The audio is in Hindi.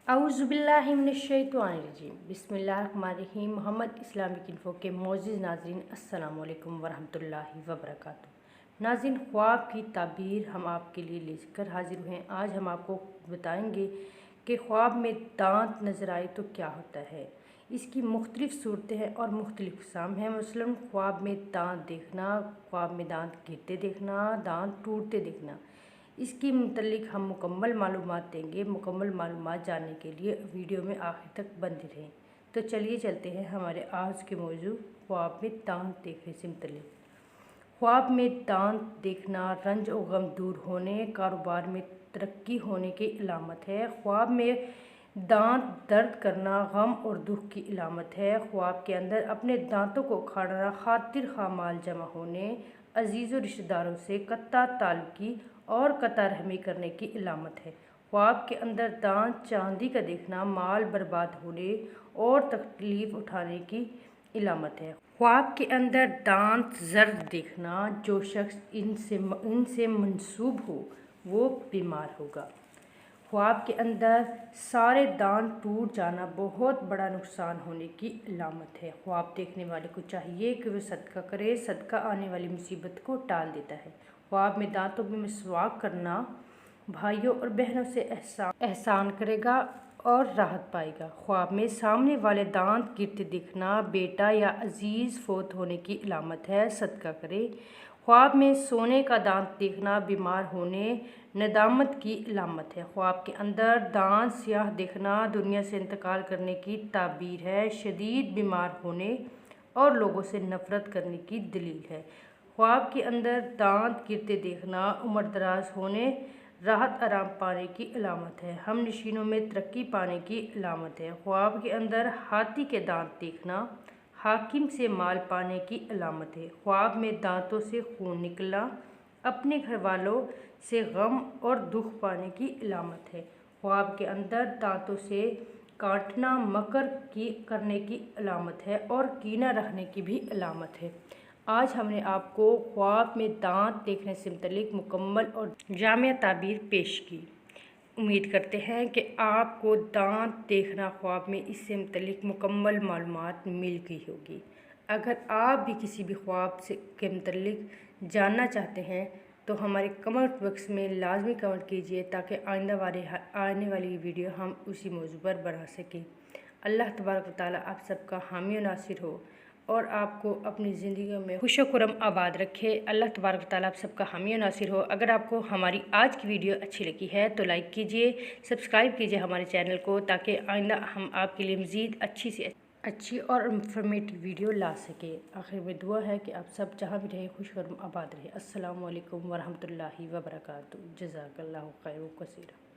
औज़ुबिल्लाहिमिनश्शैतानिर्रजीम बिस्मिल्लाहिर्रहमानिर्रहीम। मोहम्मद इस्लामिक इन्फो के मोअज़्ज़िज़ नाज़रीन, अस्सलामु अलैकुम वरहमतुल्लाहि वबरकातुहू। नाज़रीन, ख्वाब की ताबीर हम आपके लिए लेकर हाजिर हुए हैं। आज हम आपको बताएंगे कि ख्वाब में दांत नज़र आए तो क्या होता है। इसकी मुख्तलिफ़ सूरतें हैं और मुख्तलिफ़ क़िस्म हैं। मसलन ख्वाब में दांत देखना, ख्वाब में दांत गिरते देखना, दांत टूटते देखना, इसकी मुतल्लिक हम मुकम्मल मालूमात देंगे। मुकम्मल मालूमात जानने के लिए वीडियो में आखिर तक बने रहें। तो चलिए चलते हैं हमारे आज के मौजू ख्वाब में दांत देखने से मुतल्लिक। ख्वाब में दांत देखना रंज और गम दूर होने, कारोबार में तरक्की होने की अलामत है। ख्वाब में दांत दर्द करना गम और दुख की अलामत है। ख्वाब के अंदर अपने दांतों को उखाड़ना खातिर खा माल जमा होने, अजीज़ और रिश्तेदारों से कत्ता ताल्लुकी और कता रहमी करने की अलामत है। ख्वाब के अंदर दांत चांदी का देखना माल बर्बाद होने और तकलीफ़ उठाने की अलामत है। ख्वाब के अंदर दांत जर्द देखना, जो शख्स इनसे मंसूब हो वो बीमार होगा। ख्वाब के अंदर सारे दांत टूट जाना बहुत बड़ा नुकसान होने की अलामत है। ख्वाब देखने वाले को चाहिए कि वह सदका करे, सदका आने वाली मुसीबत को टाल देता है। ख्वाब में दांतों में मिसवाक करना भाइयों और बहनों से एहसान करेगा और राहत पाएगा। ख्वाब में सामने वाले दांत गिरते दिखना बेटा या अजीज़ फोत होने की अलामत है, सदका करे। ख्वाब में सोने का दांत देखना बीमार होने, नदामत की अलामत है। ख्वाब के अंदर दांत स्याह देखना दुनिया से इंतकाल करने की ताबीर है, शदीद बीमार होने और लोगों से नफ़रत करने की दलील है। ख्वाब के अंदर दांत गिरते देखना उम्र दराज होने, राहत आराम पाने की अलामत है, हम नशीनों में तरक्की पाने की अलामत है। ख्वाब के अंदर हाथी के दांत देखना हाकिम से माल पाने की अलामत है। ख्वाब में दांतों से खून निकलना अपने घर वालों से गम और दुख पाने की अलामत है। ख्वाब के अंदर दांतों से काटना मकर की करने की अलामत है और कीना रखने की भी अलामत है। आज हमने आपको ख्वाब में दांत देखने से मुतल्लिक मुकम्मल और जामिया ताबीर पेश की। उम्मीद करते हैं कि आपको दांत देखना ख्वाब में इससे मुतल्लिक मुकम्मल मालूमात मिल गई होगी। अगर आप भी किसी भी ख्वाब से के मुतल्लिक जानना चाहते हैं तो हमारे कमेंट बॉक्स में लाजमी कमेंट कीजिए, ताकि आने वाली वीडियो हम उसी मौजू पर बना सकें। अल्लाह तबारक व तआला आप सबका हामी और नासिर हो और आपको अपनी ज़िंदगी में खुश खुरम आबाद रखे। अल्लाह तबारक व तआला आप सबका हामी और नासिर हो। अगर आपको हमारी आज की वीडियो अच्छी लगी है तो लाइक कीजिए, सब्सक्राइब कीजिए हमारे चैनल को, ताकि आइंदा हम आपके लिए मज़ीद अच्छी से अच्छी और इंफॉर्मेटिव वीडियो ला सके। आखिर में दुआ है कि आप सब जहाँ भी रहे खुश खुरम आबाद रहे। अस्सलामु अलैकुम वरहमतुल्लाहि वबरकातुहू। जज़ाकल्लाहु खैरन कसीरा।